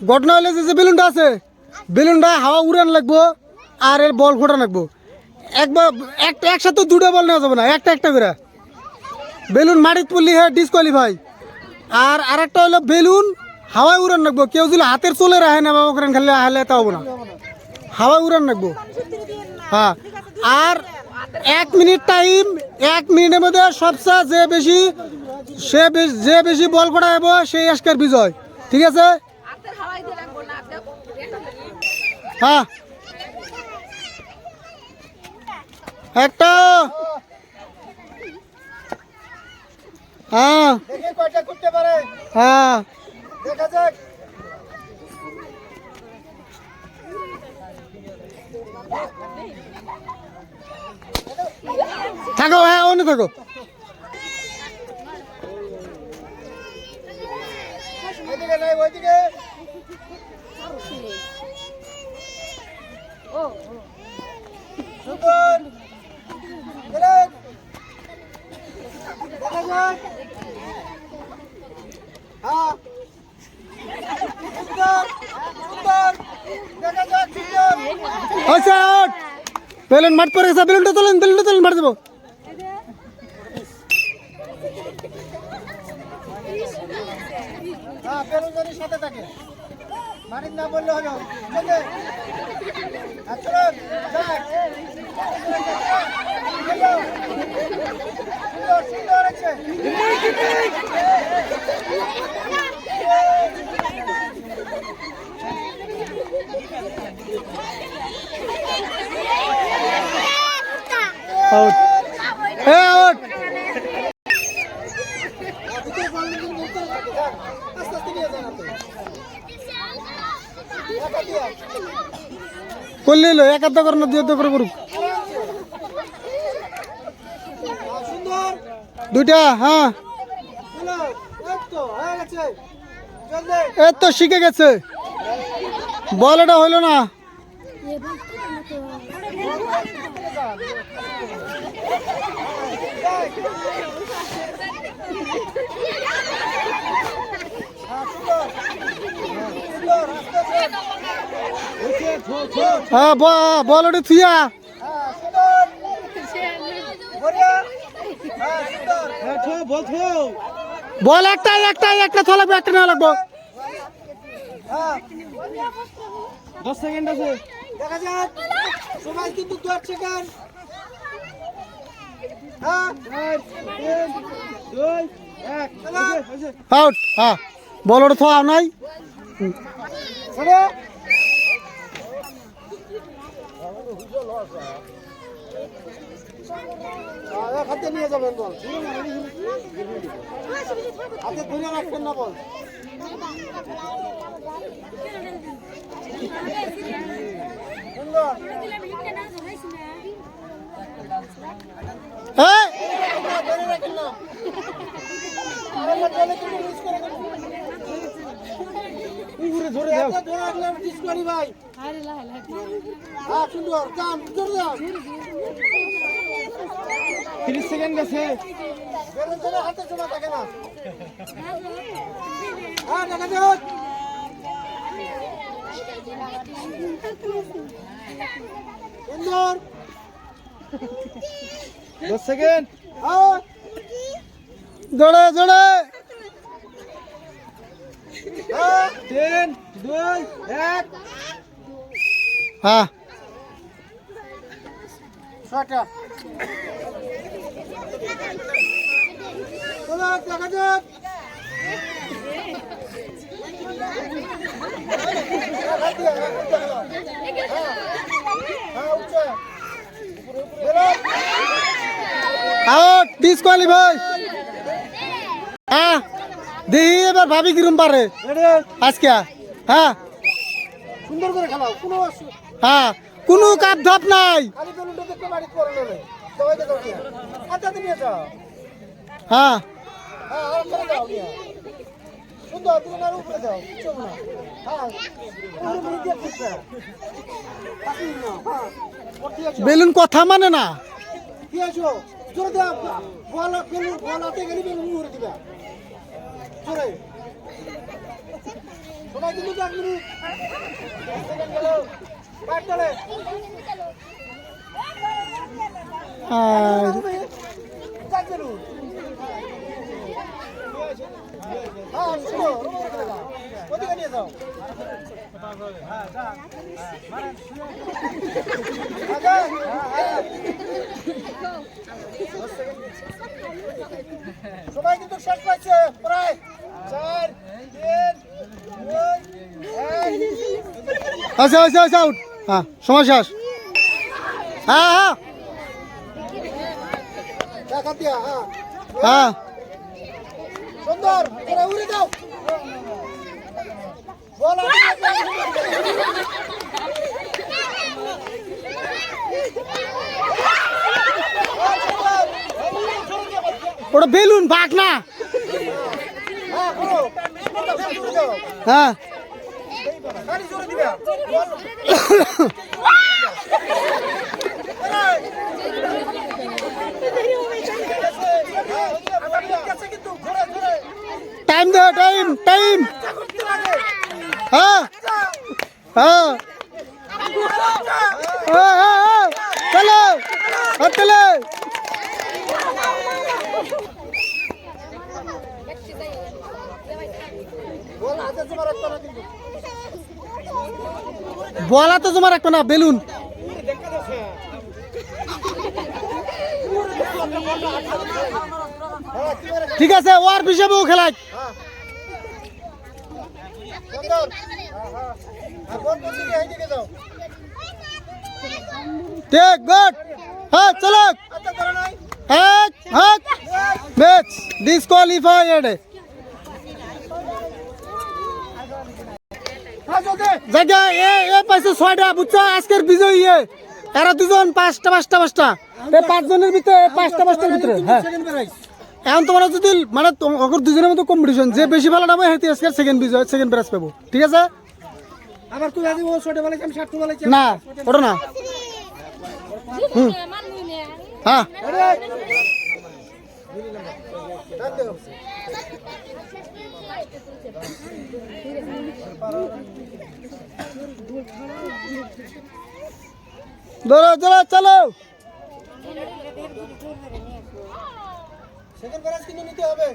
ঘটনা হলে যে বেলুনটা আছে বেলুনটা হাওয়া উড়ান লাগবো আর এর বল ফোটান লাগবো একবার একসাথে দুটো বল নেওয়া যাবে না একটা একটা করে বেলুন মাটিতে পড়লি হ্যাঁ ডিসকোয়ালিফাই আর আরেকটা হলো বেলুন হাওয়ায় উড়ান লাগবো কেউ যদি হাতের চলে রাখে না বাবা করেন খালি হালে তা হবো না হাওয়ায় উড়ান লাগবো হ্যাঁ আর 1 মিনিট টাইম 1 মিনিটের মধ্যে সবচেয়ে যে বেশি বল ফোটাবো সেই আজকের বিজয় ঠিক আছে হ্যাঁ একটা হ্যাঁ হ্যাঁ থাকো হ্যাঁ অন্য থাকো বেলুন মাঠ পরে গেছে বেলুনটা তোলেন মার দেবো সাথে থাকে মাটির না বললে হলো করলে এক আধা করে না দুই আধা করে করুক দুইটা হ্যাঁ এই তো শিখে গেছে বল এটা হইলো না হ্যাঁ বল ওটা থুয়া বল একটা থা লাগবে একটা নেওয়া লাগবো 10 সেকেন্ড আছে দেখা যাক সময় কিন্তু 2 সেকেন্ড আউট হ্যাঁ বল ওটা থা নাই হাতে নিয়ে যাবেন বল হাতে ধরে রাখবেন না বল ধরে রাখলাম ডিসকোয়ালি ভাই সুন্দর কাম 30 সেকেন্ড গেছে হাতে সময় থাকে না দেখা যাক সুন্দর 10 সেকেন্ড জোরে 3 2 1 হ্যাঁ ছটা চলো দেখা যাক আউট ডিসকোয়ালিফাই হ্যাঁ দেখি এবার ভাবি কিরম পারে আজকে হ্যাঁ সুন্দর করে খেলাও হ্যাঁ কোনো কাপ ধাপ নাই হ্যাঁ বেলুন কথা মানে না সবাই কিন্তু 1 মিনিট সেকেন্ড গেল কাট চলে সবাই কিন্তু শেষ পাইছে প্রায় 4 3 2 1 আচ্ছা আউট হ্যাঁ সময় শেষ হ্যাঁ দেখা দিয়া হ্যাঁ সুন্দর তোরা উড়ে যাও বল ওটা বেলুন বাঘ না হ্যাঁ টাইম দে টাইম হ্যাঁ হ্যাঁ চলো চলো বলা তো তোমার একটা না বেলুন ঠিক আছে ওর হিসেবেও খেলায় ঠিক গুড হ্যাঁ চলো ম্যাচ ডিসকোয়ালিফাইড জায়গা এ পাইছে 6টা বুঝছো আজকের বিজয়ী এরা দুজন 5টা এই 5 জনের ভিতরে 5টার ভিতরে হ্যাঁ এখন তোমরা যদি মানে ওদের দুজনের মধ্যে কম্পিটিশন যে বেশি ভালো নামে হেতে আজকে সেকেন্ড প্রাইজ পাবো ঠিক আছে আবার তুই আদি ও 6টা বলেছ আমি 7টা বলেছি না ওটা না হ্যাঁ চলো চলো সেকেন্ড প্রাইজ কিন্তু নিতে হবে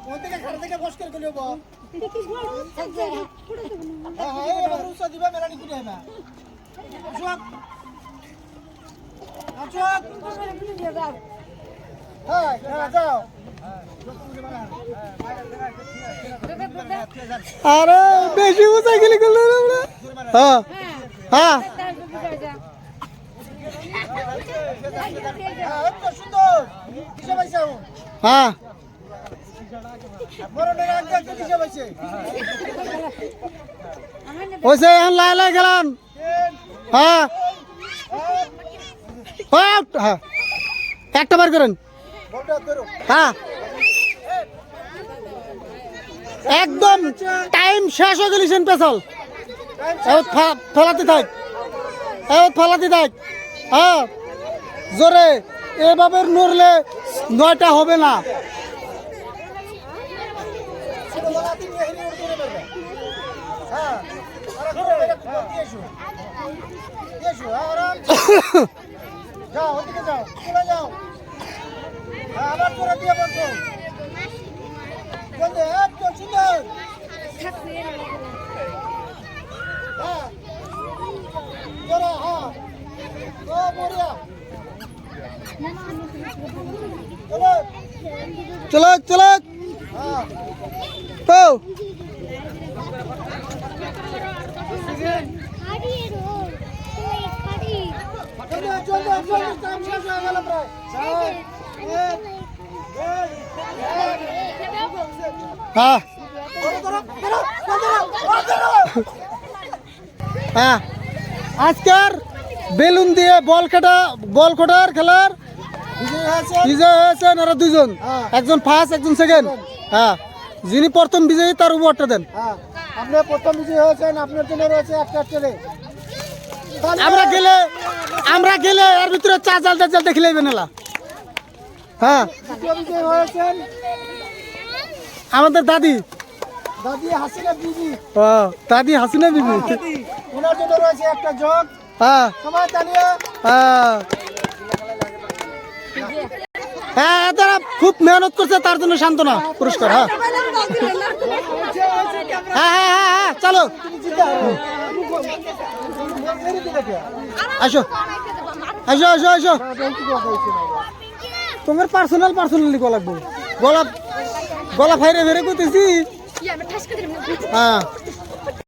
কোন থেকে ঘর থেকে বস করে গলিও বা হ্যাঁ এবার উৎসাহ দিবা মেলানি কি দেবা চুপ হ্যাঁ যাও আরে বেশি উঁচা গেলে গেল হ্যাঁ হ্যাঁ হ্যাঁ ওইসে এখন লাই লাই গেলাম হ্যাঁ হ্যাঁ একটা বার করেন হ্যাঁ একদম টাইম শেষ হয়ে গেলিছেন পেছল ফেলাতে থাক হ্যাঁ জোরে এভাবে নড়লে 9টা হবে না যাও ওদিকে যাও চলে যাও আবার তোরা দিয়ে বলছো বলতে একদম সুন্দর হ্যাঁ চলো হ্যাঁ ও বড়িয়া চলো চলো হ্যাঁ তো হ্যাঁ হ্যাঁ আজকের বেলুন দিয়ে বল কাটার খেলার বিজয় হয়েছেন ওরা দুজন একজন ফার্স্ট একজন সেকেন্ড হ্যাঁ যিনি প্রথম বিজয়ী তার উপহারটা দেন আপনি প্রথম বিজয়ী হয়েছেন আপনার জন্য রয়েছে একটা ছেলে আমরা গেলে এর ভিতরে চা জাল দেখিলেই বেনেলা হ্যাঁ দ্বিতীয় বিজয়ী হয়েছেন আমাদের দাদি। দাদি হাসিনা বিবি। ও দাদি হাসিনা বিবি। ওনার জন্য রয়েছে একটা জগ। হ্যাঁ সবাই তালিয়া। হ্যাঁ হ্যাঁ, তারা খুব মেহনত করছে, তার জন্য সান্ত্বনা পুরস্কার। হ্যাঁ হ্যাঁ হ্যাঁ হ্যাঁ হ্যাঁ, চলো আসো আসো আসো আসো। তোমার পার্সোনালি গলা লাগবে, গলা গলা ফাইরে ফেরে করতেছি। হ্যাঁ